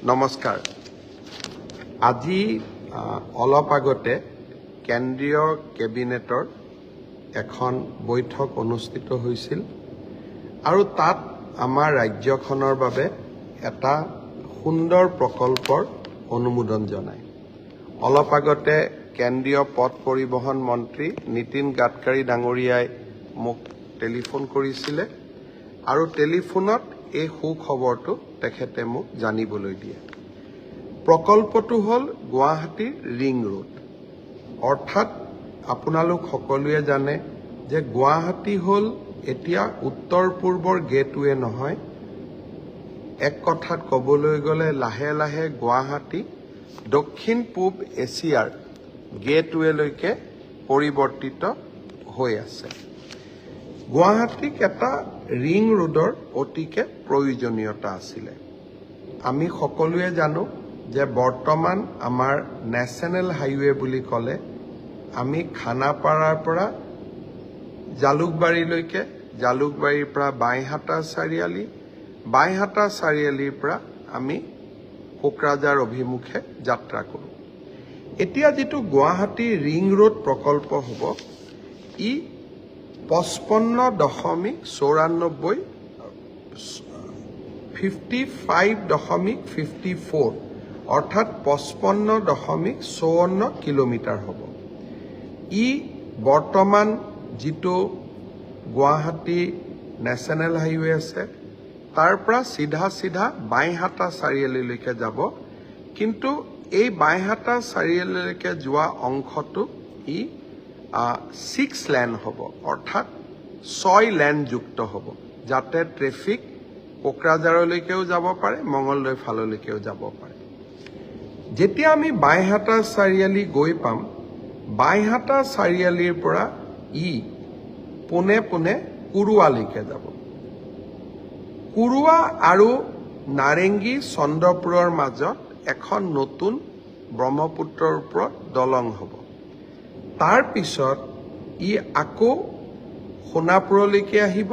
নমস্কাৰ। আজি অলপ আগতে কেন্দ্ৰীয় কেবিনেটৰ এখন বৈঠক অনুষ্ঠিত হৈছিল আৰু তাত আমাৰ ৰাজ্যখনৰ বাবে এটা সুন্দৰ প্ৰকল্পৰ অনুমোদন জনায়। অলপ আগতে কেন্দ্ৰীয় পথ পৰিবহণ মন্ত্ৰী নীতিন গাডকাৰী ডাঙৰীয়াই মোক টেলিফোন কৰিছিলে আৰু টেলিফোনত এই সুখবৰটো তেখেতে মোক জানিবলৈ দিয়ে। প্ৰকল্পটো হ'ল গুৱাহাটীৰ ৰিং ৰোড। অৰ্থাৎ আপোনালোক সকলোৱে জানে যে গুৱাহাটী হ'ল এতিয়া উত্তৰ পূৰ্বৰ গেটৱে নহয়, এক কথাত ক'বলৈ গ'লে লাহে লাহে গুৱাহাটী দক্ষিণ পূব এছিয়াৰ গেটৱেলৈকে পৰিৱৰ্তিত হৈ আছে। গুৱাহাটীক এটা ৰিং ৰোডৰ অতিকে প্ৰয়োজনীয়তা আছিলে। আমি সকলোৱে জানো যে বৰ্তমান আমাৰ নেশ্যনেল হাইৱে বুলি ক'লে আমি খানাপাৰাৰ পৰা জালুকবাৰীলৈকে, জালুকবাৰীৰ পৰা বাইহাটা চাৰিআলি, বাইহাটা চাৰিআলিৰ পৰা আমি কোকৰাঝাৰ অভিমুখে যাত্ৰা কৰোঁ। এতিয়া যিটো গুৱাহাটী ৰিং ৰোড প্ৰকল্প হ'ব, ই 55.54 অৰ্থাৎ 55.54 কিলোমিটাৰ হ'ব। ই বৰ্তমান যিটো গুৱাহাটী নেশ্যনেল হাইৱে আছে তাৰ পৰা চিধা বাইহাটা চাৰিআলিলৈকে যাব, কিন্তু এই বাইহাটা চাৰিআলিলৈকে যোৱা অংশটো ই 6 লেন হ'ব, অৰ্থাৎ 6 লেনযুক্ত হ'ব, যাতে ট্ৰেফিক কোকৰাঝাৰলৈকেও যাব পাৰে, মঙলদৈ ফাললৈকেও যাব পাৰে। যেতিয়া আমি বাইহাটা চাৰিআলি গৈ পাম, বাইহাটা চাৰিআলিৰ পৰা ই পোনে পোনে কুৰুৱালৈকে যাব। কুৰুৱা আৰু নাৰেংগী চন্দ্ৰপুৰৰ মাজত এখন নতুন ব্ৰহ্মপুত্ৰৰ ওপৰত দলং হ'ব। তাৰ পিছত ই আকৌ সোণাপুৰলৈকে আহিব,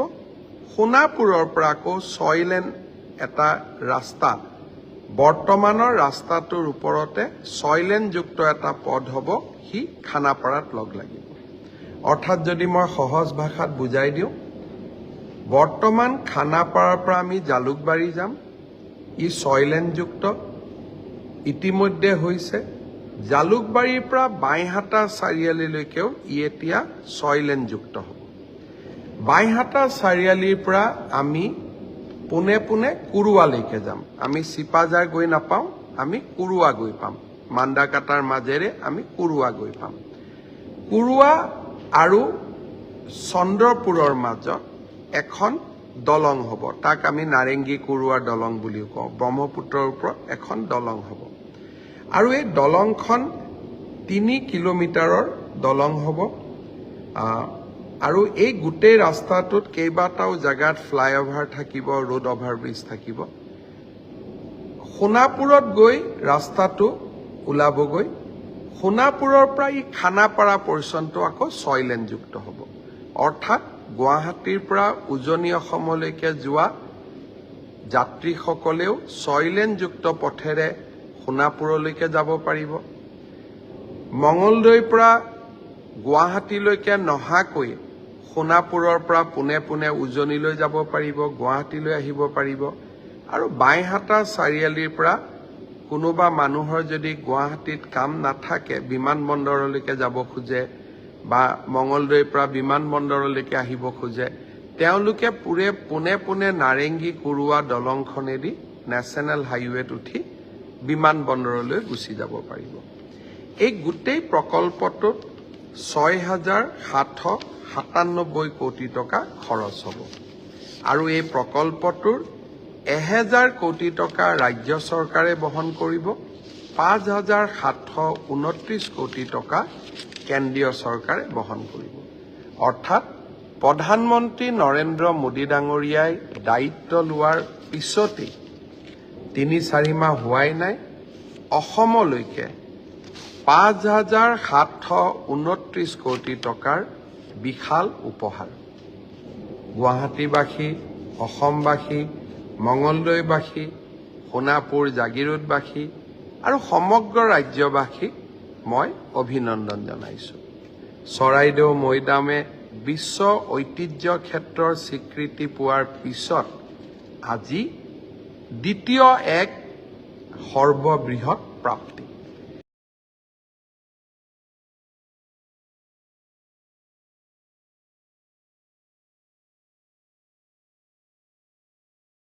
সোণাপুৰৰ পৰা আকৌ 6 লেন এটা ৰাস্তা, বৰ্তমানৰ ৰাস্তাটোৰ ওপৰতে 6 লেনযুক্ত এটা পথ হ'ব, সি খানাপাৰাত লগ লাগিব। অৰ্থাৎ যদি মই সহজ ভাষাত বুজাই দিওঁ, বৰ্তমান খানাপাৰাৰ পৰা আমি জালুকবাৰী যাম, ই 6 লেনযুক্ত ইতিমধ্যে হৈছে। জালুকবাৰীৰ পৰা বাইহাটা চাৰিআলিলৈকেও ই এতিয়া 6 লেনযুক্ত হ'ব। বাইহাটা চাৰিআলিৰ পৰা আমি পোনে পোনে কুৰুৱালৈকে যাম। আমি চিপাঝাৰ গৈ নাপাওঁ, আমি কুৰুৱা গৈ পাম। মান্দাকাটাৰ মাজেৰে আমি কুৰুৱা গৈ পাম। কুৰুৱা আৰু চন্দ্ৰপুৰৰ মাজত এখন দলং হ'ব, তাক আমি নাৰেংগী কুৰুৱা দলং বুলিও কওঁ। ব্ৰহ্মপুত্ৰৰ ওপৰত এখন দলং হ'ব আৰু এই দলংখন 3 কিলোমিটাৰৰ দলং হ'ব। আৰু এই গোটেই ৰাস্তাটোত কেইবাটাও জাগাত ফ্লাইঅভাৰ থাকিব, ৰোড অভাৰব্ৰিজ থাকিব। সোণাপুৰত গৈ ৰাস্তাটো ওলাবগৈ, সোণাপুৰৰ পৰা ই খানাপাৰা পৰ্যন্ত আকৌ 6 লেনযুক্ত হ'ব। অৰ্থাৎ গুৱাহাটীৰ পৰা উজনি অসমলৈকে যোৱা যাত্ৰীসকলেও 6 লেনযুক্ত পথেৰে সোণাপুৰলৈকে যাব পাৰিব। মঙলদৈৰ পৰা গুৱাহাটীলৈকে নহাকৈ সোণাপুৰৰ পৰা পোনে পোনে উজনিলৈ যাব পাৰিব, গুৱাহাটীলৈ আহিব পাৰিব। আৰু বাইহাটা চাৰিআলিৰ পৰা কোনোবা মানুহৰ যদি গুৱাহাটীত কাম নাথাকে, বিমানবন্দৰলৈকে যাব খোজে বা মঙলদৈৰ পৰা বিমানবন্দৰলৈকে আহিব খোজে, তেওঁলোকে পোনে পোনে নাৰেংগী কুৰুৱা দলংখনেদি নেশ্যনেল হাইৱেত উঠি বিমানবন্দৰলৈ গুচি যাব পাৰিব। এই গোটেই প্ৰকল্পটোত 6,797 কোটি টকা খৰচ হ'ব আৰু এই প্ৰকল্পটোৰ 1,000 কোটি টকা ৰাজ্য চৰকাৰে বহন কৰিব, 5,729 কোটি টকা কেন্দ্ৰীয় চৰকাৰে বহন কৰিব। অৰ্থাৎ প্ৰধানমন্ত্ৰী নৰেন্দ্ৰ মোদী ডাঙৰীয়াই দায়িত্ব লোৱাৰ পিছতেই 3-4 মাহ হোৱাই নাই, অসমলৈকে 5,729 কোটি টকাৰ বিশাল উপহাৰ। গুৱাহাটীবাসী, অসমবাসী, মঙলদৈবাসী, সোণাপুৰ জাগিৰোডবাসী আৰু সমগ্ৰ ৰাজ্যবাসীক মই অভিনন্দন জনাইছোঁ। চৰাইদেউ মৈদামে বিশ্ব ঐতিহ্য ক্ষেত্ৰৰ স্বীকৃতি পোৱাৰ পিছত আজি দ্বিতীয় এক সৰ্ববৃহৎ প্ৰাপ্তি।